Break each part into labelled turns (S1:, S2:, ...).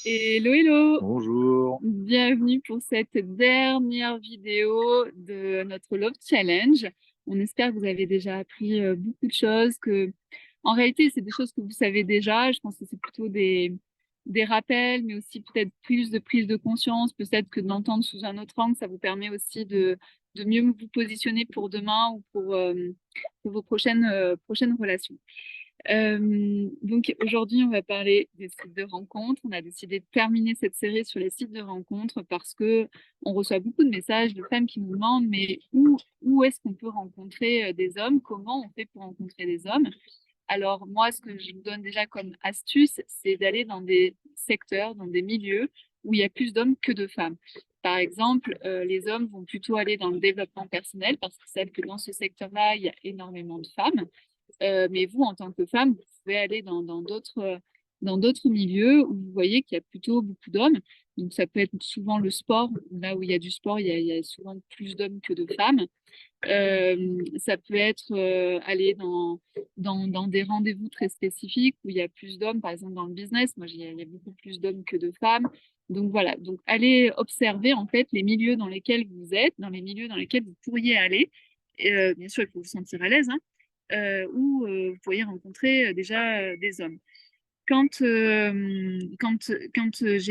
S1: Hello, hello!
S2: Bonjour.
S1: Bienvenue pour cette dernière vidéo de notre Love Challenge. On espère que vous avez déjà appris beaucoup de choses, en réalité, c'est des choses que vous savez déjà. Je pense que c'est plutôt des rappels, mais aussi peut-être plus de prise de conscience, peut-être que d'entendre sous un autre angle, ça vous permet aussi de mieux vous positionner pour demain ou pour vos prochaines relations. Donc aujourd'hui, on va parler des sites de rencontres. On a décidé de terminer cette série sur les sites de rencontres parce que on reçoit beaucoup de messages de femmes qui nous demandent mais où est-ce qu'on peut rencontrer des hommes? Comment on fait pour rencontrer des hommes? Alors moi, ce que je vous donne déjà comme astuce, c'est d'aller dans des secteurs, dans des milieux où il y a plus d'hommes que de femmes. Par exemple, les hommes vont plutôt aller dans le développement personnel parce qu'ils savent que dans ce secteur-là, il y a énormément de femmes. Mais vous, en tant que femme, vous pouvez aller dans d'autres milieux où vous voyez qu'il y a plutôt beaucoup d'hommes. Donc, ça peut être souvent le sport. Là où il y a du sport, il y a souvent plus d'hommes que de femmes. Ça peut être aller dans des rendez-vous très spécifiques où il y a plus d'hommes, par exemple dans le business. Moi, il y a beaucoup plus d'hommes que de femmes. Donc voilà, donc allez observer en fait les milieux dans lesquels vous êtes, dans les milieux dans lesquels vous pourriez aller. Bien sûr, il faut vous sentir à l'aise, hein, où vous pourriez rencontrer déjà des hommes. Quand j'ai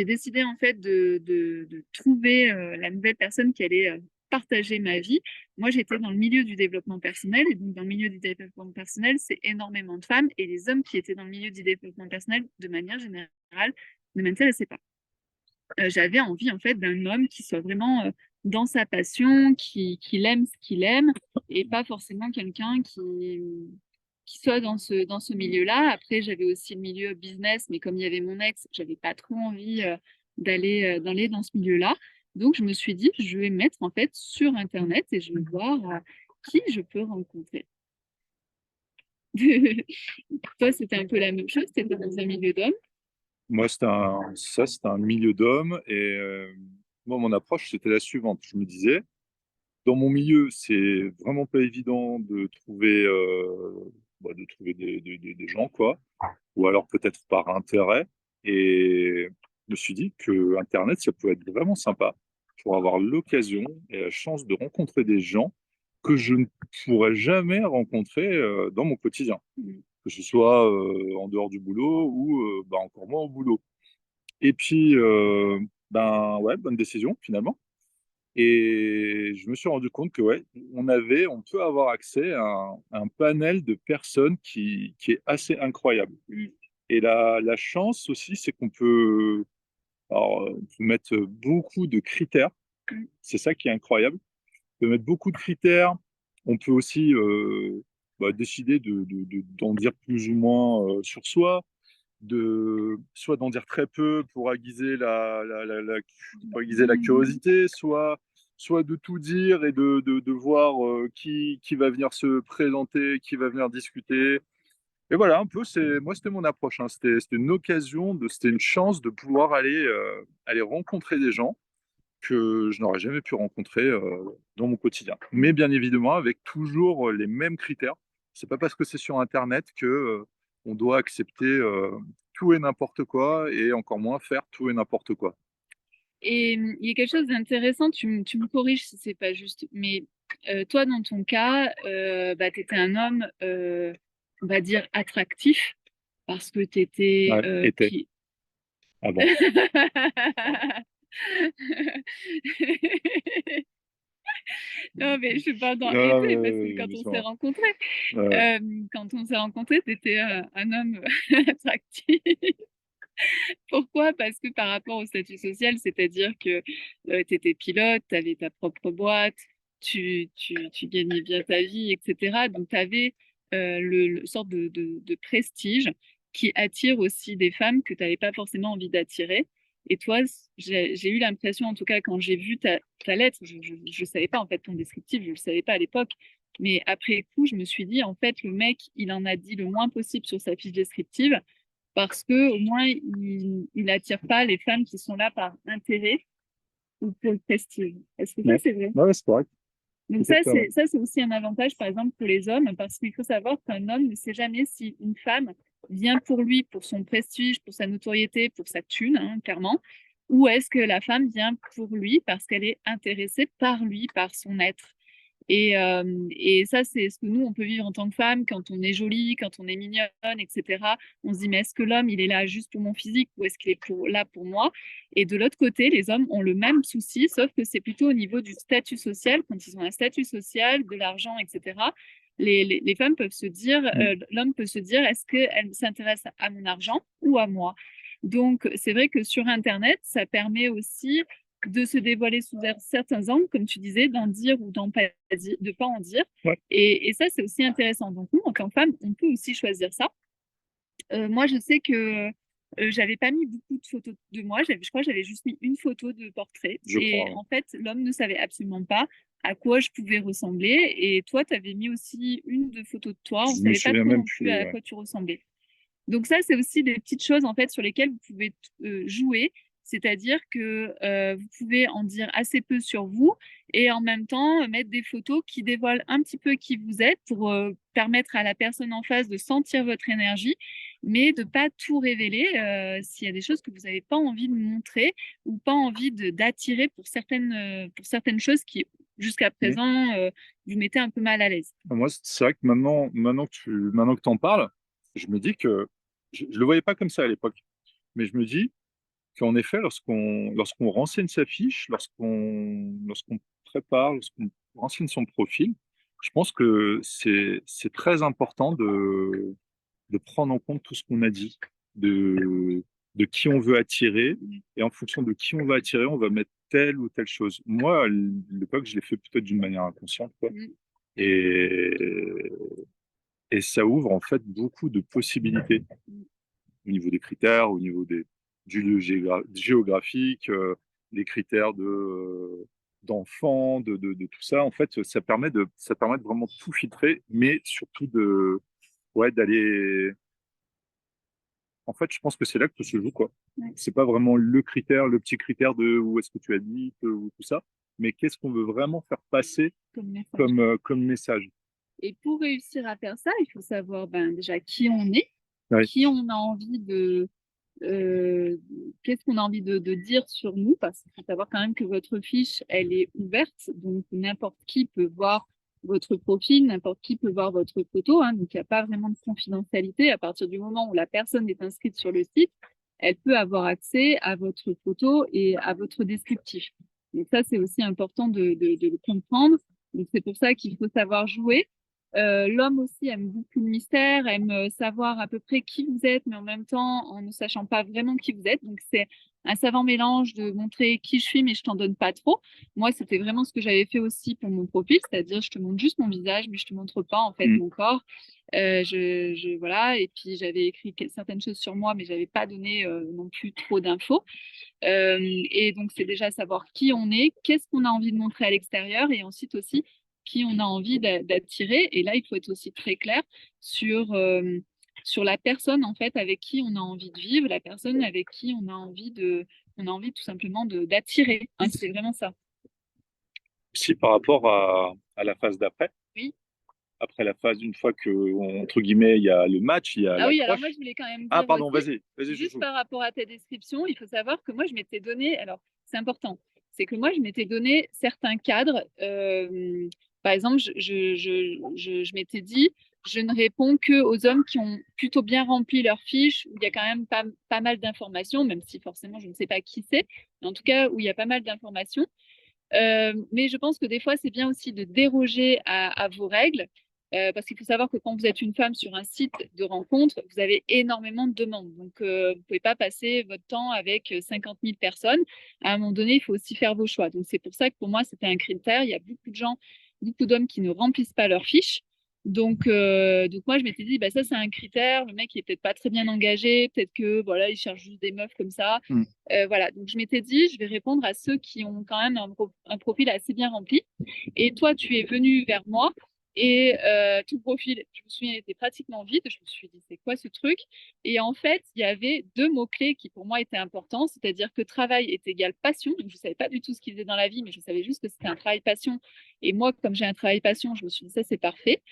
S1: décidé en fait de trouver la nouvelle personne qui allait partager ma vie, moi j'étais dans le milieu du développement personnel et donc dans le milieu du développement personnel, c'est énormément de femmes et les hommes qui étaient dans le milieu du développement personnel, de manière générale, ne m'intéressaient pas. J'avais envie en fait d'un homme qui soit vraiment dans sa passion, qui aime ce qu'il aime et pas forcément quelqu'un qui soit dans ce milieu-là. Après, j'avais aussi le milieu business, mais comme il y avait mon ex, j'avais pas trop envie d'aller dans ce milieu-là. Donc, je me suis dit, je vais me mettre en fait sur Internet et je vais voir qui je peux rencontrer. Toi, c'était un peu la même chose, c'était dans un milieu d'hommes.
S2: Moi, c'était un milieu d'hommes et moi, mon approche, c'était la suivante. Je me disais, dans mon milieu, c'est vraiment pas évident de trouver des gens, quoi, ou alors peut-être par intérêt. Et je me suis dit que Internet, ça pouvait être vraiment sympa pour avoir l'occasion et la chance de rencontrer des gens que je ne pourrais jamais rencontrer dans mon quotidien, que ce soit en dehors du boulot ou encore moins au boulot. Et puis, ben ouais, bonne décision finalement. Et je me suis rendu compte que ouais, on peut avoir accès à un panel de personnes qui est assez incroyable. Et la chance aussi, c'est on peut mettre beaucoup de critères. C'est ça qui est incroyable. On peut mettre beaucoup de critères. On peut aussi décider d'en dire plus ou moins sur soi, soit d'en dire très peu pour pour aiguiser la curiosité, soit de tout dire et de voir qui va venir se présenter, qui va venir discuter. Et voilà, un peu, moi, c'était mon approche, hein. C'était une occasion, c'était une chance de pouvoir aller rencontrer des gens que je n'aurais jamais pu rencontrer dans mon quotidien. Mais bien évidemment, avec toujours les mêmes critères. C'est pas parce que c'est sur Internet que on doit accepter tout et n'importe quoi et encore moins faire tout et n'importe quoi.
S1: Et il y a quelque chose d'intéressant, tu me corriges si c'est pas juste, mais toi, dans ton cas, bah, tu étais un homme, on va dire, attractif, parce que tu étais...
S2: Ouais, était. Ah bon.
S1: Non, mais je parle dans été, parce que
S2: Euh, c'est vrai. Ouais.
S1: quand on s'est rencontrés, tu étais un homme attractif. Pourquoi? Parce que par rapport au statut social, c'est-à-dire que tu étais pilote, tu avais ta propre boîte, tu gagnais bien ta vie, etc. Donc, tu avais le sorte de prestige qui attire aussi des femmes que tu n'avais pas forcément envie d'attirer. Et toi, j'ai eu l'impression, en tout cas, quand j'ai vu ta lettre, je ne savais pas en fait ton descriptif, je ne le savais pas à l'époque, mais après coup, je me suis dit, en fait, le mec, il en a dit le moins possible sur sa fiche descriptive parce que au moins il attire pas les femmes qui sont là par intérêt ou pour le prestige. Est-ce que ça
S2: Ouais,
S1: c'est vrai?
S2: ouais, c'est correct.
S1: Donc ça c'est aussi un avantage par exemple pour les hommes parce qu'il faut savoir qu'un homme ne sait jamais si une femme vient pour lui, pour son prestige, pour sa notoriété, pour sa thune, hein, clairement, ou est-ce que la femme vient pour lui parce qu'elle est intéressée par lui, par son être. Et ça, c'est ce que nous, on peut vivre en tant que femme quand on est jolie, quand on est mignonne, etc. On se dit, mais est-ce que l'homme, il est là juste pour mon physique ou est-ce qu'il est là pour moi? Et de l'autre côté, les hommes ont le même souci, sauf que c'est plutôt au niveau du statut social, quand ils ont un statut social, de l'argent, etc. Les femmes peuvent se dire,
S2: Mm.
S1: l'homme peut se dire, est-ce qu'elle s'intéresse à mon argent ou à moi? Donc, c'est vrai que sur Internet, ça permet aussi de se dévoiler sous certains angles, comme tu disais, d'en dire ou de pas en dire.
S2: Ouais.
S1: Et ça, c'est aussi intéressant. Donc, nous, en tant que femme, on peut aussi choisir ça. Moi, je sais que j'avais pas mis beaucoup de photos de moi. Je crois que j'avais juste mis une photo de portrait.
S2: Je
S1: Et
S2: crois.
S1: en fait, l'homme ne savait absolument pas à quoi je pouvais ressembler. Et toi, tu avais mis aussi une de photos de toi. On
S2: Je
S1: ne
S2: me
S1: savait pas
S2: souviens
S1: trop
S2: même
S1: non plus
S2: plus.
S1: à
S2: Ouais.
S1: quoi tu ressemblais. Donc ça, c'est aussi des petites choses en fait sur lesquelles vous pouvez jouer, c'est-à-dire que vous pouvez en dire assez peu sur vous et en même temps mettre des photos qui dévoilent un petit peu qui vous êtes pour permettre à la personne en face de sentir votre énergie, mais de pas tout révéler s'il y a des choses que vous n'avez pas envie de montrer ou pas envie d'attirer pour certaines choses qui jusqu'à
S2: Mm.
S1: présent vous mettez un peu mal à l'aise.
S2: Moi, c'est vrai que maintenant que tu en parles, je me dis que je ne le voyais pas comme ça à l'époque. Mais je me dis qu'en effet, lorsqu'on renseigne sa fiche, lorsqu'on prépare, lorsqu'on renseigne son profil, je pense que c'est très important de prendre en compte tout ce qu'on a dit, de qui on veut attirer, et en fonction de qui on va attirer, on va mettre telle ou telle chose. Moi, à l'époque, je l'ai fait peut-être d'une manière inconsciente, quoi.
S1: Mm.
S2: Et, et ça ouvre en fait beaucoup de possibilités au niveau des critères, au niveau du lieu géographique, des critères d'enfants, de tout ça. En fait, ça permet de vraiment tout filtrer, mais surtout ouais, d'aller. En fait, je pense que c'est là que tout se joue, quoi.
S1: Ouais,
S2: C'est pas vraiment le critère, le petit critère de où est-ce que tu habites ou tout ça, mais qu'est-ce qu'on veut vraiment faire passer
S1: comme message.
S2: comme message.
S1: Et pour réussir à faire ça, il faut savoir ben, déjà qui on est,
S2: Ouais.
S1: qui on a envie euh, qu'est-ce qu'on a envie de dire sur nous, parce qu'il faut savoir quand même que votre fiche, elle est ouverte, donc n'importe qui peut voir votre profil, n'importe qui peut voir votre photo, hein, donc il n'y a pas vraiment de confidentialité. À partir du moment où la personne est inscrite sur le site, elle peut avoir accès à votre photo et à votre descriptif. Donc ça, c'est aussi important de le comprendre. Donc c'est pour ça qu'il faut savoir jouer. L'homme aussi aime beaucoup le mystère, aime savoir à peu près qui vous êtes, mais en même temps en ne sachant pas vraiment qui vous êtes. Donc c'est un savant mélange de montrer qui je suis, mais je t'en donne pas trop. Moi, c'était vraiment ce que j'avais fait aussi pour mon profil, c'est-à-dire je te montre juste mon visage, mais je te montre pas en fait
S2: Mm.
S1: mon corps. Voilà, et puis j'avais écrit certaines choses sur moi, mais j'avais pas donné non plus trop d'infos. Et donc, c'est déjà savoir qui on est, qu'est-ce qu'on a envie de montrer à l'extérieur et ensuite aussi qui on a envie d'attirer. Et là, il faut être aussi très clair sur la personne en fait avec qui on a envie de vivre, la personne avec qui on a envie tout simplement d'attirer. Hein, c'est vraiment ça.
S2: Si par rapport à la phase d'après,
S1: Oui.
S2: après la phase, une fois que, entre guillemets, il y a le match, il y a
S1: Ah oui, alors moi, je
S2: l'accroche.
S1: voulais quand même
S2: Ah,
S1: dire
S2: pardon,
S1: aussi,
S2: vas-y,
S1: juste
S2: chouchou.
S1: par rapport à ta description, il faut savoir que moi, je m'étais donné, alors c'est important, c'est que moi, je m'étais donné certains cadres. Par exemple, je m'étais dit, je ne réponds que aux hommes qui ont plutôt bien rempli leur fiche, où il y a quand même pas mal d'informations, même si forcément, je ne sais pas qui c'est, mais en tout cas, où il y a pas mal d'informations. Mais je pense que des fois, c'est bien aussi de déroger à vos règles, parce qu'il faut savoir que quand vous êtes une femme sur un site de rencontre, vous avez énormément de demandes. Donc, vous ne pouvez pas passer votre temps avec 50 000 personnes. À un moment donné, il faut aussi faire vos choix. Donc, c'est pour ça que pour moi, c'était un critère. Il y a beaucoup de gens, beaucoup d'hommes qui ne remplissent pas leurs fiches. Donc moi, je m'étais dit, bah, ça, c'est un critère. Le mec, il est peut-être pas très bien engagé. Peut-être que, voilà, il cherche juste des meufs comme ça.
S2: Mm.
S1: Voilà, donc je m'étais dit, je vais répondre à ceux qui ont quand même un profil assez bien rempli. Et toi, tu es venu vers moi et tout profil, je me souviens, était pratiquement vide. Je me suis dit, c'est quoi ce truc? Et en fait, il y avait deux mots-clés qui pour moi étaient importants, c'est-à-dire que travail est égal passion. Donc je ne savais pas du tout ce qu'il faisait dans la vie, mais je savais juste que c'était un travail passion. Et moi, comme j'ai un travail passion, je me suis dit, ça c'est parfait.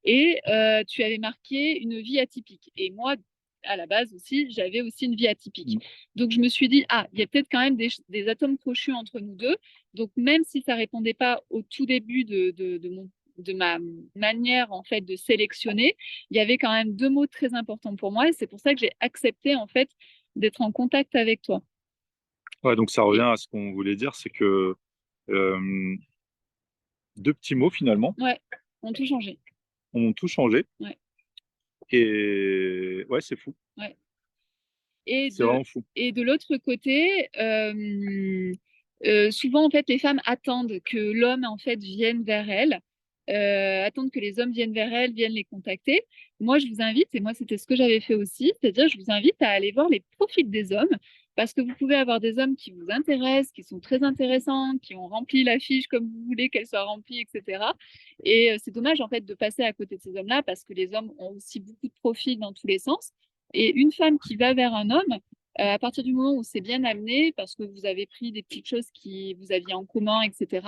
S1: Et tu avais marqué une vie atypique. Et moi, à la base aussi, j'avais aussi une vie atypique. Donc, je me suis dit, ah, il y a peut-être quand même des atomes crochus entre nous deux. Donc, même si ça répondait pas au tout début de ma manière, en fait, de sélectionner, il y avait quand même deux mots très importants pour moi. Et c'est pour ça que j'ai accepté, en fait, d'être en contact avec toi.
S2: Ouais, donc ça revient
S1: Et
S2: à ce qu'on voulait dire, c'est que euh, deux petits mots finalement
S1: ouais, ont tout changé.
S2: ont tout changé.
S1: Ouais,
S2: Et ouais, c'est fou.
S1: ouais. Et
S2: C'est
S1: de,
S2: vraiment fou.
S1: et de l'autre côté, souvent, en fait, les femmes attendent que l'homme, en fait, vienne vers elles, attendent que les hommes viennent vers elles, viennent les contacter. Moi, je vous invite, et moi, c'était ce que j'avais fait aussi, c'est-à-dire, je vous invite à aller voir les profils des hommes, parce que vous pouvez avoir des hommes qui vous intéressent, qui sont très intéressants, qui ont rempli la fiche comme vous voulez qu'elle soit remplie, etc. Et c'est dommage, en fait, de passer à côté de ces hommes-là, parce que les hommes ont aussi beaucoup de profils dans tous les sens. Et une femme qui va vers un homme, à partir du moment où c'est bien amené, parce que vous avez pris des petites choses qui vous aviez en commun, etc.,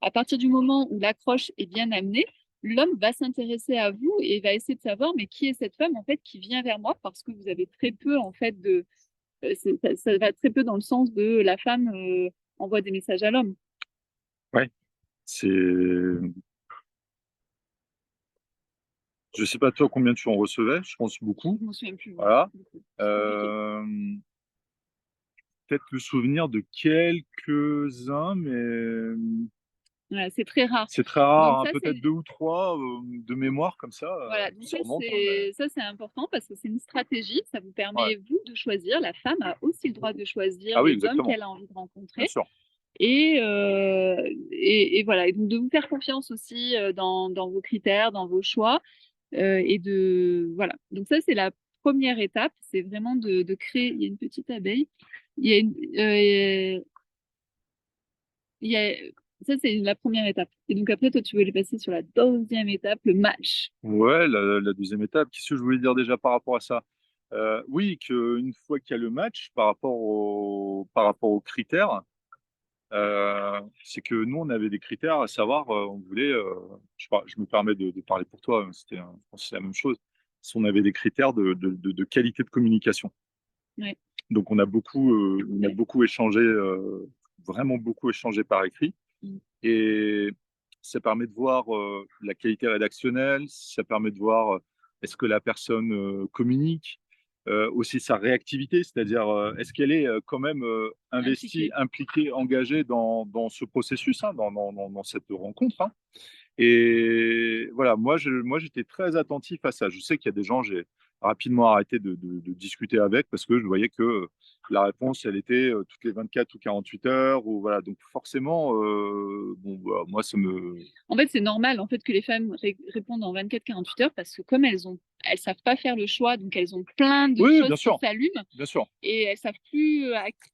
S1: à partir du moment où l'accroche est bien amenée, l'homme va s'intéresser à vous et va essayer de savoir, mais qui est cette femme, en fait, qui vient vers moi, parce que vous avez très peu, en fait, de... ça va très peu dans le sens de la femme envoie des messages à l'homme.
S2: Ouais, c'est. Je sais pas toi combien tu en recevais, je pense beaucoup.
S1: Je m'en souviens plus, moi.
S2: Voilà.
S1: C'est compliqué.
S2: Euh, Peut-être le souvenir de quelques-uns, mais
S1: Ouais, c'est très rare.
S2: c'est très
S1: Donc
S2: rare, hein.
S1: ça,
S2: Peut-être
S1: c'est
S2: deux ou trois de mémoire comme ça,
S1: voilà, donc
S2: ça remonte, hein, mais...
S1: ça c'est important parce que c'est une stratégie, ça vous
S2: Ouais.
S1: permet, vous, de choisir. La femme a aussi le droit de choisir
S2: Ah oui,
S1: les hommes
S2: exactement,
S1: qu'elle a envie de
S2: bien
S1: rencontrer.
S2: sûr.
S1: Et voilà, et donc de vous faire confiance aussi dans vos critères, dans vos choix. Et de, voilà, donc ça c'est la première étape, c'est vraiment de créer, il y a une petite abeille, il y a il y a, ça c'est la première étape. Et donc après, toi, tu veux les passer sur la deuxième étape, le match.
S2: Ouais, la deuxième étape, qu'est-ce que je voulais dire déjà par rapport à ça? Oui, qu'une fois qu'il y a le match, par rapport aux critères, c'est que nous, on avait des critères, à savoir, on voulait, je me permets de parler pour toi, je pense que c'est la même chose, si on avait des critères de qualité de communication.
S1: Ouais,
S2: Donc, on a
S1: ouais.
S2: beaucoup échangé, vraiment beaucoup échangé par écrit.
S1: Mm.
S2: Et ça permet de voir la qualité rédactionnelle, ça permet de voir est-ce que la personne communique, aussi sa réactivité, c'est-à-dire est-ce qu'elle est quand même investie,
S1: Impliqué.
S2: impliquée, engagée dans ce processus, hein, dans cette rencontre, hein. Et voilà, moi, j'étais très attentif à ça. Je sais qu'il y a des gens, j'ai rapidement arrêté de discuter avec parce que je voyais que la réponse, elle était toutes les 24 ou 48 heures. Ou voilà. Donc forcément, bon, bah, moi, ça me...
S1: En fait, c'est normal en fait que les femmes répondent en 24-48 heures parce que comme elles savent pas faire le choix, donc elles ont plein de
S2: Oui, bien
S1: choses qui
S2: sûr,
S1: s'allument
S2: bien sûr.
S1: et elles savent plus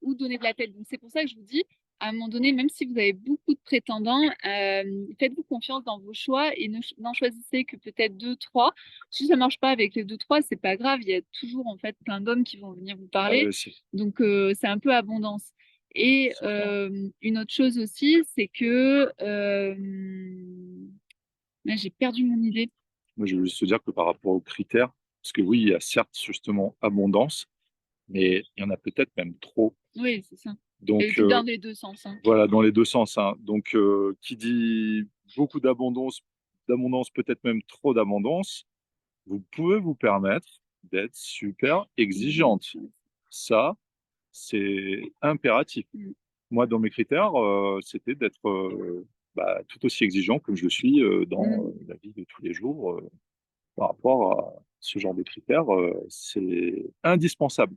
S1: où donner de la tête. Donc c'est pour ça que je vous dis, à un moment donné, même si vous avez beaucoup de prétendants, faites-vous confiance dans vos choix et n'en choisissez que peut-être deux, trois. Si ça marche pas avec les deux, trois, c'est pas grave. Il y a toujours en fait plein d'hommes qui vont venir vous parler. Donc c'est un peu abondance. Et
S2: C'est clair.
S1: une autre chose aussi, c'est que là, j'ai perdu mon idée.
S2: Moi, je veux juste te dire que par rapport aux critères, parce que oui, il y a certes justement abondance, mais il y en a peut-être même trop.
S1: Oui, c'est ça. Et
S2: Donc,
S1: dans les deux sens, hein.
S2: voilà, dans les deux sens, hein. Donc, qui dit beaucoup d'abondance, peut-être même trop d'abondance, vous pouvez vous permettre d'être super
S1: Exigente.
S2: exigeante. Ça, c'est impératif.
S1: Mm.
S2: Moi, dans mes critères, c'était d'être bah, tout aussi exigeant que je le suis dans
S1: Mm.
S2: la vie de tous les jours par rapport à ce genre de critères. C'est indispensable.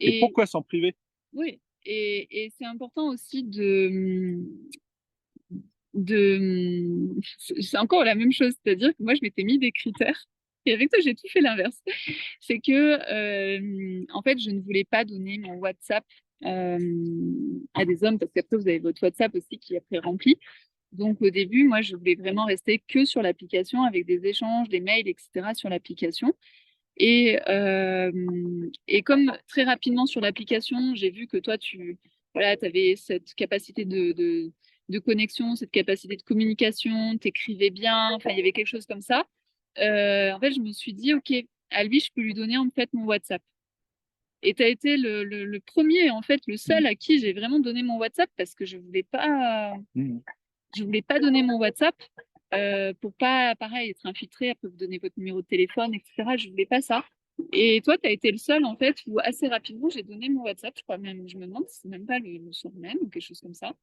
S2: Et
S1: Et
S2: pourquoi s'en priver?
S1: oui, et c'est important aussi de c'est encore la même chose, c'est-à-dire que moi je m'étais mis des critères et avec toi j'ai tout fait l'inverse. C'est que en fait je ne voulais pas donner mon WhatsApp euh, à des hommes parce qu'après vous avez votre WhatsApp aussi qui est après rempli. Donc au début moi je voulais vraiment rester que sur l'application avec des échanges, des mails, etc. sur l'application. Et comme très rapidement sur l'application, j'ai vu que toi, voilà, avais cette capacité de connexion, cette capacité de communication, t'écrivais bien, enfin, il y avait quelque chose comme ça. En fait, je me suis dit, OK, à lui, je peux lui donner en fait mon WhatsApp. Et tu as été le premier, en fait, le seul à qui j'ai vraiment donné mon WhatsApp parce que je voulais pas donner mon WhatsApp pour pas, pareil, être infiltré, après vous donner votre numéro de téléphone, etc. Je voulais pas ça. Et toi, tu as été le seul, en fait, où assez rapidement, j'ai donné mon WhatsApp. Je crois même, je me demande si c'est même pas le soir même ou quelque chose comme ça.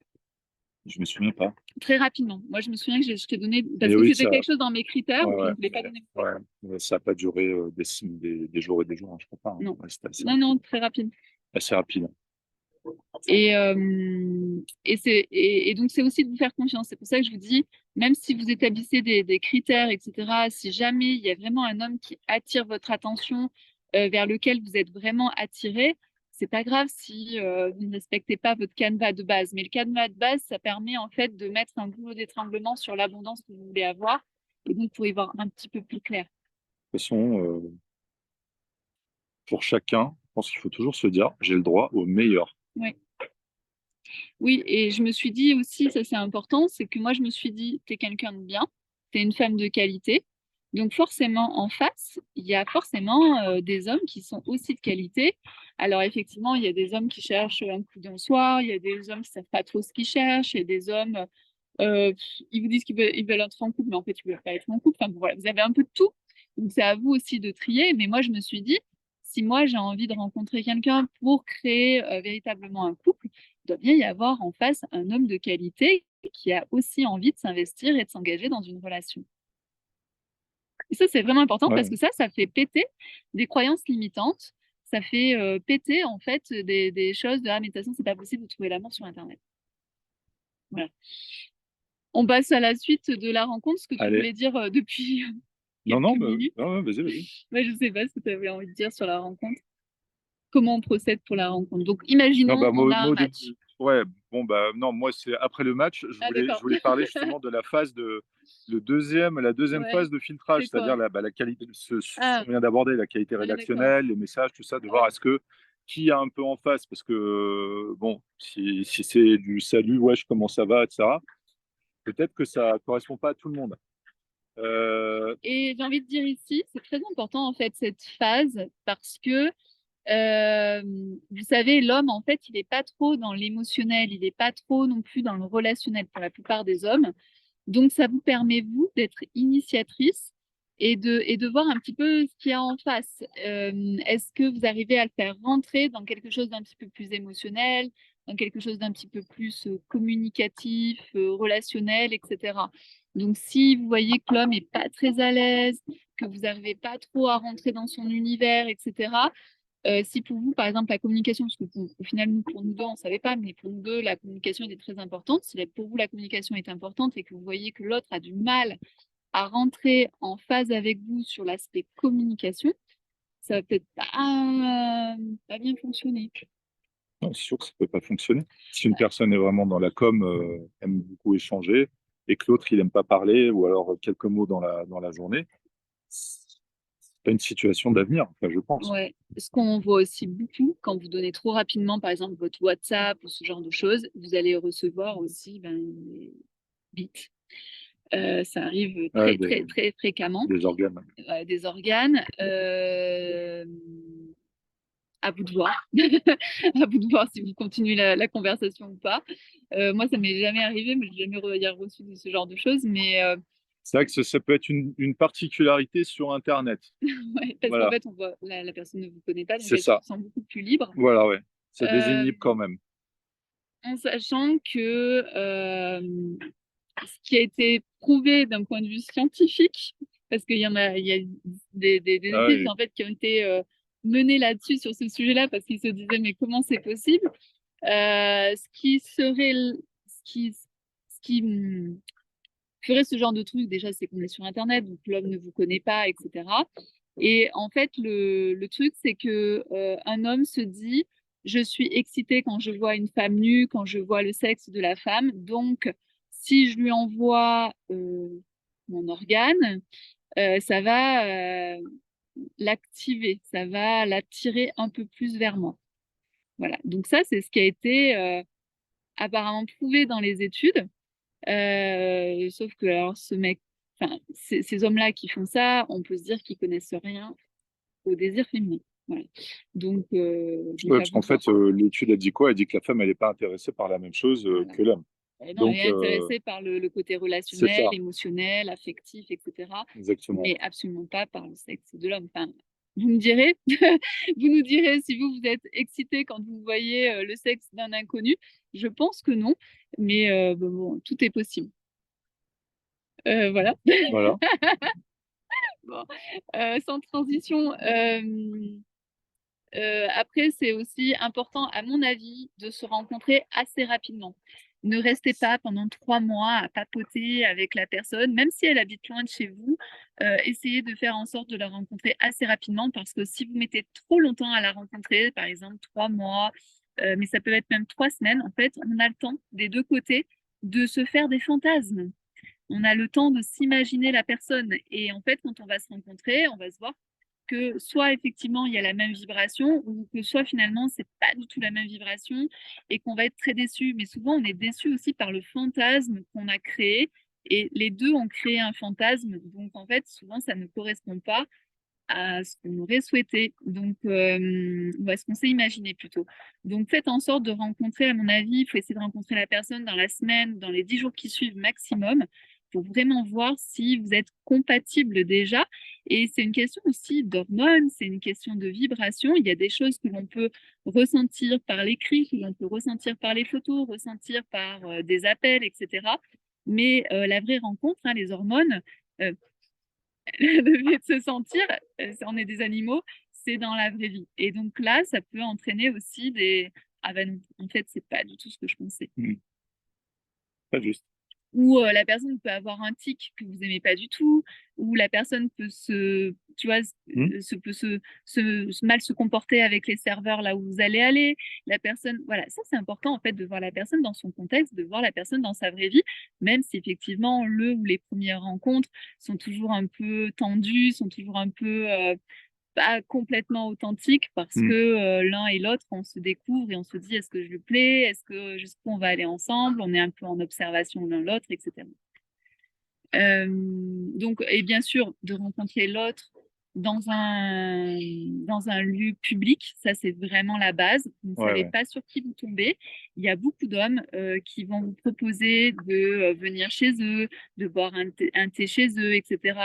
S2: Je me souviens pas.
S1: Très rapidement. Moi, je me souviens que je t'ai donné, parce
S2: Mais
S1: que
S2: oui,
S1: c'était
S2: ça,
S1: quelque chose dans mes critères
S2: ouais,
S1: où je
S2: ouais,
S1: ne voulais pas donner.
S2: ouais. Mais ça n'a pas duré des jours et des jours, hein, je crois pas. Hein.
S1: Non.
S2: Ouais, c'était
S1: Non, non, très rapide.
S2: assez rapide.
S1: Et donc, c'est aussi de vous faire confiance. C'est pour ça que je vous dis, même si vous établissez des critères, etc., si jamais il y a vraiment un homme qui attire votre attention, vers lequel vous êtes vraiment attiré, c'est pas grave si vous ne respectez pas votre canevas de base. Mais le canevas de base, ça permet en fait de mettre un goulot d'étranglement sur l'abondance que vous voulez avoir. Et donc, pour y voir un petit peu plus clair.
S2: De toute façon, pour chacun, je pense qu'il faut toujours se dire, j'ai le droit au meilleur.
S1: Oui. Oui, et je me suis dit aussi, ça c'est important, c'est que moi je me suis dit, t'es quelqu'un de bien, t'es une femme de qualité. Donc forcément, en face, il y a forcément des hommes qui sont aussi de qualité. Alors effectivement, il y a des hommes qui cherchent un coup d'un soir, il y a des hommes qui savent pas trop ce qu'ils cherchent, il y a des hommes, euh, ils vous disent ils veulent être en couple, mais en fait, ils veulent pas être en couple. Enfin bon, voilà, vous avez un peu de tout. Donc c'est à vous aussi de trier. Mais moi, je me suis dit, si moi j'ai envie de rencontrer quelqu'un pour créer véritablement un couple, il doit bien y avoir en face un homme de qualité qui a aussi envie de s'investir et de s'engager dans une relation. Et ça, c'est vraiment important parce
S2: Ouais.
S1: que ça fait péter des croyances limitantes. Ça fait péter, en fait, des choses de ah, mais de toute façon, c'est pas possible de trouver l'amour sur Internet. Voilà. On passe à la suite de la rencontre, ce que tu
S2: Allez.
S1: voulais dire depuis
S2: Non,
S1: quelques
S2: non, mais,
S1: minutes.
S2: non, vas-y, vas-y.
S1: Moi, je sais pas ce que tu avais envie de dire sur la rencontre. Comment on procède pour la rencontre? Donc,
S2: Non,
S1: imaginons,
S2: bah,
S1: on a
S2: moi,
S1: un
S2: au
S1: match.
S2: début, ouais, bon, bah, non, moi, c'est après le match,
S1: Ah,
S2: je
S1: d'accord.
S2: voulais parler justement de la phase la deuxième
S1: Ouais,
S2: phase de filtrage,
S1: c'est quoi?
S2: c'est-à-dire la qualité, ce
S1: Ah,
S2: qu'on vient d'aborder, la qualité
S1: ouais, d'accord.
S2: rédactionnelle, les messages, tout ça, de voir
S1: Ouais.
S2: est-ce que qui a un peu en face, parce que, bon, si c'est du salut, wesh, comment ça va, etc., peut-être que ça correspond pas à tout le monde. Euh,
S1: Et j'ai envie de dire ici, c'est très important en fait cette phase parce que vous savez, l'homme en fait, il n'est pas trop dans l'émotionnel, il n'est pas trop non plus dans le relationnel pour la plupart des hommes. Donc ça vous permet vous d'être initiatrice et de voir un petit peu ce qu'il y a en face. Est-ce que vous arrivez à le faire rentrer dans quelque chose d'un petit peu plus émotionnel, dans quelque chose d'un petit peu plus communicatif, relationnel, etc. Donc si vous voyez que l'homme est pas très à l'aise, que vous n'arrivez pas trop à rentrer dans son univers, etc. Si pour vous, par exemple, la communication, parce que au final, nous, pour nous deux, on ne savait pas, mais pour nous deux, la communication était très importante. Si pour vous, la communication est importante et que vous voyez que l'autre a du mal à rentrer en phase avec vous sur l'aspect communication, ça va peut-être pas bien fonctionner.
S2: non, c'est sûr que ça peut pas fonctionner. Si une personne est vraiment dans la com, aime beaucoup échanger, et que l'autre, il aime pas parler, ou alors quelques mots dans la journée, c'est pas une situation d'avenir, enfin, je pense.
S1: Ouais. Ce qu'on voit aussi beaucoup, quand vous donnez trop rapidement, par exemple, votre WhatsApp ou ce genre de choses, vous allez recevoir aussi des bits. Ça arrive
S2: Ouais,
S1: très, très, très fréquemment.
S2: des organes.
S1: Des organes. À vous de voir. À vous de voir si vous continuez la conversation ou pas. Moi, ça m'est jamais arrivé, mais j'ai jamais reçu de ce genre de choses. Mais
S2: C'est vrai que ça peut être une particularité sur Internet.
S1: ouais, parce qu'en
S2: Voilà,
S1: fait, on voit, la personne ne vous connaît pas, donc
S2: c'est
S1: elle se
S2: ça.
S1: sent beaucoup plus libre.
S2: Voilà, ouais. Ça
S1: Euh,
S2: désinhibe quand même.
S1: En sachant que ce qui a été prouvé d'un point de vue scientifique, parce il y a des
S2: Ah
S1: études
S2: oui.
S1: en fait qui ont été menées là-dessus sur ce sujet-là, parce qu'ils se disaient mais comment c'est possible? Ce qui serait, ce qui ferait ce genre de truc, déjà, c'est qu'on est sur Internet, donc l'homme ne vous connaît pas, etc. Et en fait, le truc, c'est que un homme se dit, je suis excité quand je vois une femme nue, quand je vois le sexe de la femme. Donc, si je lui envoie mon organe, ça va l'activer, ça va l'attirer un peu plus vers moi. Voilà. Donc ça, c'est ce qui a été apparemment prouvé dans les études. Sauf que alors ce mec, enfin, ces hommes-là qui font ça, on peut se dire qu'ils connaissent rien au désir féminin. Voilà. Donc
S2: Ouais,
S1: à
S2: parce
S1: vous
S2: qu'en
S1: de voir.
S2: fait, l'étude, elle dit quoi? Elle dit que la femme, elle n'est pas intéressée par la même chose
S1: Voilà.
S2: que l'homme.
S1: Et non, elle
S2: Donc,
S1: est intéressée par le côté
S2: c'est
S1: relationnel,
S2: ça,
S1: émotionnel, affectif, etc.,
S2: exactement.
S1: mais absolument pas par le sexe de l'homme. Enfin, vous me direz, vous nous direz si vous êtes excité quand vous voyez le sexe d'un inconnu. Je pense que non, mais bon, tout est possible. Voilà.
S2: Voilà.
S1: Bon, sans transition, après, c'est aussi important, à mon avis, de se rencontrer assez rapidement. Ne restez pas pendant 3 mois à papoter avec la personne, même si elle habite loin de chez vous. Essayez de faire en sorte de la rencontrer assez rapidement parce que si vous mettez trop longtemps à la rencontrer, par exemple 3 mois, mais ça peut être même 3 semaines, en fait, on a le temps des deux côtés de se faire des fantasmes. On a le temps de s'imaginer la personne. Et en fait, quand on va se rencontrer, on va se voir que soit effectivement il y a la même vibration ou que soit finalement c'est pas du tout la même vibration et qu'on va être très déçu. Mais souvent on est déçu aussi par le fantasme qu'on a créé et les deux ont créé un fantasme. Donc en fait souvent ça ne correspond pas à ce qu'on aurait souhaité, donc ou à ce qu'on s'est imaginé plutôt. Donc faites en sorte de rencontrer, à mon avis, il faut essayer de rencontrer la personne dans la semaine, dans les 10 jours qui suivent maximum, pour vraiment voir si vous êtes compatible déjà. Et c'est une question aussi d'hormones, c'est une question de vibration. Il y a des choses que l'on peut ressentir par l'écrit, que l'on peut ressentir par les photos, ressentir par des appels, etc. Mais la vraie rencontre, hein, les hormones, euh, le fait de se sentir, on est des animaux, c'est dans la vraie vie. Et donc là, ça peut entraîner aussi des ah ben non, en fait, c'est pas du tout ce que je pensais.
S2: Mm. Pas juste.
S1: Ou la personne peut avoir un tic que vous aimez pas du tout, ou la personne peut tu vois,
S2: Mm.
S1: peut mal se comporter avec les serveurs là où vous allez aller. La personne, voilà, ça c'est important en fait de voir la personne dans son contexte, de voir la personne dans sa vraie vie, même si effectivement le ou les premières rencontres sont toujours un peu tendues, sont toujours un peu pas complètement authentique parce
S2: Mm.
S1: que l'un et l'autre, on se découvre et on se dit est-ce que je lui plais, est-ce que jusqu'où on va aller ensemble, on est un peu en observation l'un l'autre, etc. Donc, et bien sûr, de rencontrer l'autre dans un lieu public, ça c'est vraiment la base. Vous ne
S2: Ouais,
S1: savez
S2: ouais.
S1: pas sur qui vous tombez. Il y a beaucoup d'hommes qui vont vous proposer de venir chez eux, de boire un thé chez eux, etc.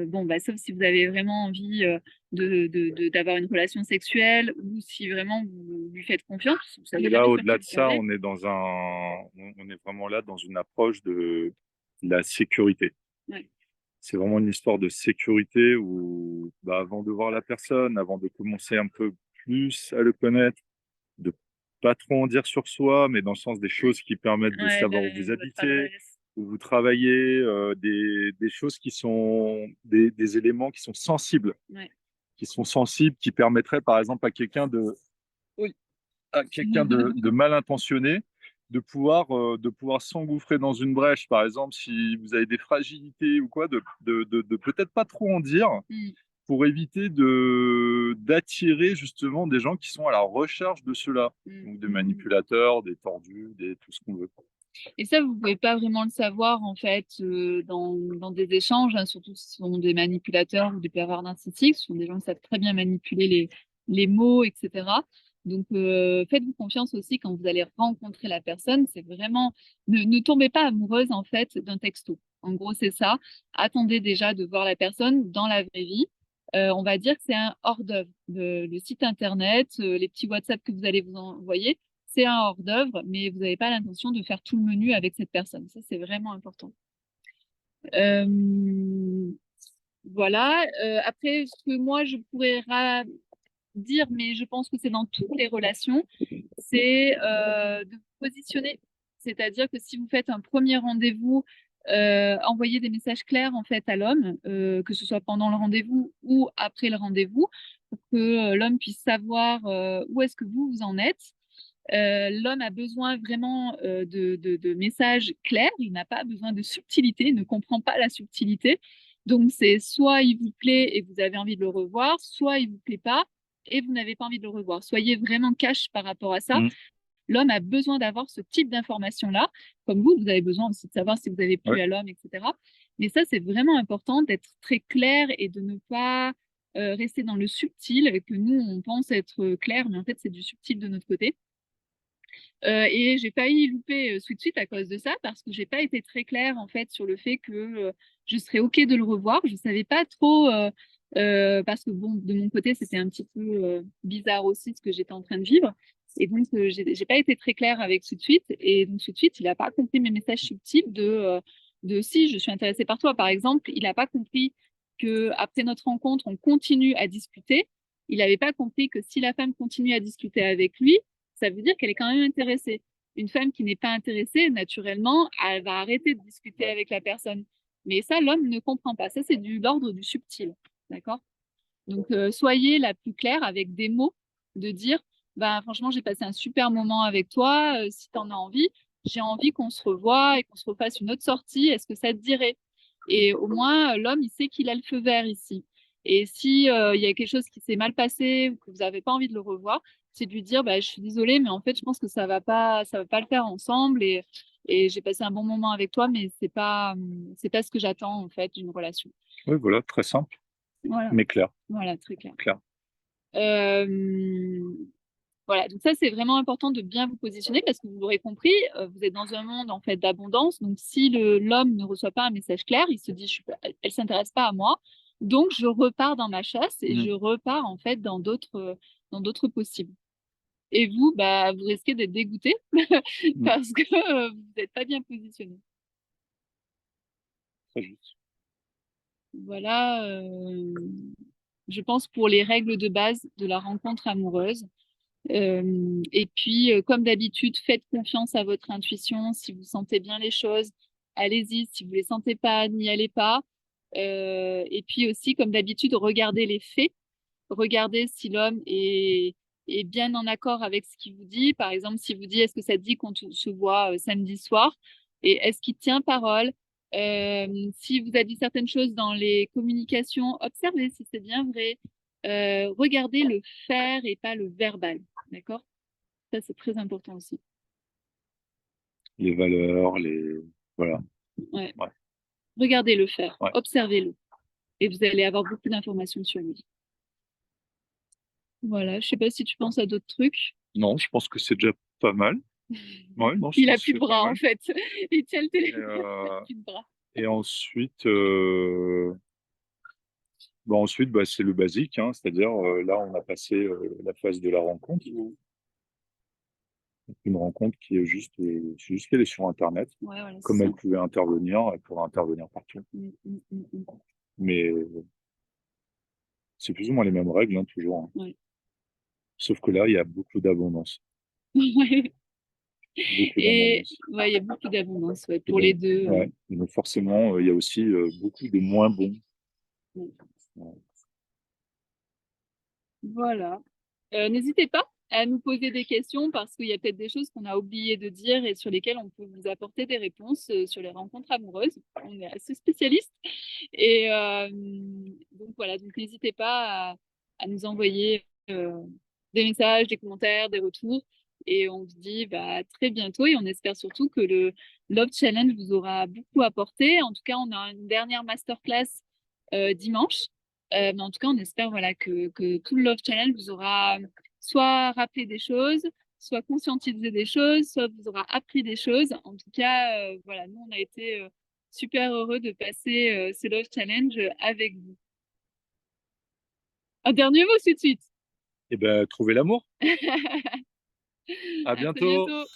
S1: Bon, bah, sauf si vous avez vraiment envie d'avoir une relation sexuelle ou si vraiment vous lui faites confiance, vous savez
S2: Mais là,
S1: jamais sur
S2: au-delà
S1: qui
S2: de
S1: vous
S2: ça,
S1: tombez.
S2: on est on est vraiment là dans une approche de la sécurité.
S1: Ouais.
S2: C'est vraiment une histoire de sécurité où, bah, avant de voir la personne, avant de commencer un peu plus à le connaître, de pas trop en dire sur soi, mais dans le sens des choses qui permettent de
S1: Ouais,
S2: savoir où vous
S1: votre
S2: habitez,
S1: adresse.
S2: où vous travaillez, des choses qui sont des éléments
S1: Ouais.
S2: qui sont sensibles, qui permettraient par exemple oui, à quelqu'un de mal intentionné de pouvoir s'engouffrer dans une brèche, par exemple, si vous avez des fragilités ou quoi, de peut-être pas trop en dire
S1: Mm.
S2: pour éviter d'attirer justement des gens qui sont à la recherche de cela.
S1: Mm.
S2: Donc des manipulateurs, des tordus, tout ce qu'on veut.
S1: Et ça, vous pouvez pas vraiment le savoir en fait dans des échanges, hein, surtout si ce sont des manipulateurs ou des pervers narcissiques, ce sont des gens qui savent très bien manipuler les mots, etc. Donc faites-vous confiance aussi quand vous allez rencontrer la personne. C'est vraiment ne tombez pas amoureuse en fait d'un texto. En gros, c'est ça. Attendez déjà de voir la personne dans la vraie vie. On va dire que c'est un hors-d'œuvre. Le site internet, les petits WhatsApp que vous allez vous envoyer, c'est un hors-d'œuvre, mais vous n'avez pas l'intention de faire tout le menu avec cette personne. Ça, c'est vraiment important. Euh, voilà. Après, ce que moi, je pourrais dire, mais je pense que c'est dans toutes les relations, c'est de vous positionner. C'est-à-dire que si vous faites un premier rendez-vous, envoyez des messages clairs en fait à l'homme, que ce soit pendant le rendez-vous ou après le rendez-vous, pour que l'homme puisse savoir où est-ce que vous en êtes. L'homme a besoin vraiment de messages clairs, il n'a pas besoin de subtilité, il ne comprend pas la subtilité. Donc, c'est soit il vous plaît et vous avez envie de le revoir, soit il vous plaît pas et vous n'avez pas envie de le revoir. Soyez vraiment cash par rapport à ça.
S2: Mmh.
S1: L'homme a besoin d'avoir ce type d'information-là, comme vous avez besoin aussi de savoir si vous avez plu
S2: Ouais.
S1: à l'homme, etc. Mais ça, c'est vraiment important d'être très clair et de ne pas rester dans le subtil, que nous, on pense être clair, mais en fait, c'est du subtil de notre côté. Et j'ai failli louper Sweet Sweet à cause de ça, parce que j'ai pas été très claire en fait sur le fait que je serais OK de le revoir. Je savais pas trop, parce que bon, de mon côté, c'était un petit peu bizarre aussi ce que j'étais en train de vivre. Et donc, j'ai pas été très claire avec Sweet Sweet. Et donc, Sweet Sweet, il a pas compris mes messages subtils de si je suis intéressée par toi, par exemple. Il a pas compris que après notre rencontre, on continue à discuter. Il avait pas compris que si la femme continue à discuter avec lui, ça veut dire qu'elle est quand même intéressée. Une femme qui n'est pas intéressée, naturellement, elle va arrêter de discuter avec la personne. Mais ça, l'homme ne comprend pas. Ça, c'est de l'ordre du subtil. D'accord? Donc, soyez la plus claire avec des mots, de dire, bah, franchement, j'ai passé un super moment avec toi. Si tu en as envie, j'ai envie qu'on se revoie et qu'on se refasse une autre sortie. Est-ce que ça te dirait? Et au moins, l'homme, il sait qu'il a le feu vert ici. Et si il y a quelque chose qui s'est mal passé ou que vous n'avez pas envie de le revoir, c'est de lui dire, bah, je suis désolée, mais en fait, je pense que ça va pas le faire ensemble et j'ai passé un bon moment avec toi, mais c'est pas ce que j'attends, en fait, d'une relation.
S2: Oui, voilà, très simple,
S1: Voilà.
S2: mais clair.
S1: Voilà, très clair.
S2: Clair.
S1: Euh, voilà, donc ça c'est vraiment important de bien vous positionner parce que vous l'aurez compris, vous êtes dans un monde en fait d'abondance. Donc si l'homme ne reçoit pas un message clair, il se dit elle s'intéresse pas à moi, donc je repars dans ma chasse et je repars en fait dans d'autres possibles. Et vous, bah vous risquez d'être dégoûté parce que vous n'êtes pas bien positionné.
S2: Très juste.
S1: Voilà, je pense pour les règles de base de la rencontre amoureuse. Et puis, comme d'habitude, faites confiance à votre intuition. Si vous sentez bien les choses, allez-y. Si vous les sentez pas, n'y allez pas. Et puis aussi, comme d'habitude, regardez les faits. Regardez si l'homme est bien en accord avec ce qu'il vous dit. Par exemple, s'il vous dit, est-ce que ça te dit qu'on se voit samedi soir? Et est-ce qu'il tient parole? Si vous a dit certaines choses dans les communications, observez si c'est bien vrai. Regardez le faire et pas le verbal. D'accord? Ça, c'est très important aussi.
S2: Les valeurs, voilà.
S1: Ouais.
S2: Ouais.
S1: Regardez le faire.
S2: Ouais.
S1: Observez-le. Et vous allez avoir beaucoup d'informations sur lui. Voilà. Je sais pas si tu penses à d'autres trucs.
S2: Non, je pense que c'est déjà pas mal. Ouais, non, je
S1: Il a
S2: pense
S1: plus
S2: que
S1: de
S2: c'est pas
S1: bras,
S2: mal.
S1: en fait. Il tient le
S2: Et,
S1: téléphone, il a plus de bras.
S2: et ensuite, c'est le basique, hein, c'est-à-dire là, on a passé la phase de la rencontre. Une rencontre qui est c'est juste qu'elle est sur Internet.
S1: Ouais, voilà,
S2: Comme
S1: c'est
S2: elle
S1: ça.
S2: pouvait intervenir, elle pourra intervenir partout.
S1: Mm.
S2: Mais c'est plus ou moins les mêmes règles, hein, toujours, hein.
S1: Ouais.
S2: Sauf que là, il y a beaucoup d'abondance.
S1: Ouais.
S2: Beaucoup
S1: Et
S2: d'abondance.
S1: ouais, il y a beaucoup d'abondance ouais,
S2: Et
S1: pour les
S2: donc,
S1: deux.
S2: ouais. Et donc forcément, il y a aussi beaucoup de moins bons.
S1: Ouais.
S2: Ouais.
S1: Voilà. N'hésitez pas à nous poser des questions parce qu'il y a peut-être des choses qu'on a oublié de dire et sur lesquelles on peut vous apporter des réponses sur les rencontres amoureuses. On est assez spécialistes. Et donc voilà, donc n'hésitez pas à nous envoyer des messages, des commentaires, des retours. Et on se dit bah, à très bientôt et on espère surtout que le Love Challenge vous aura beaucoup apporté. En tout cas, on a une dernière masterclass dimanche. Mais en tout cas, on espère voilà, que tout le Love Channel vous aura soit rappelé des choses, soit conscientisé des choses, soit vous aura appris des choses. En tout cas, voilà, nous, on a été super heureux de passer ce Love Challenge avec vous. Un dernier mot tout de suite.
S2: Eh ben, trouvez l'amour. À
S1: À très
S2: bientôt.
S1: bientôt.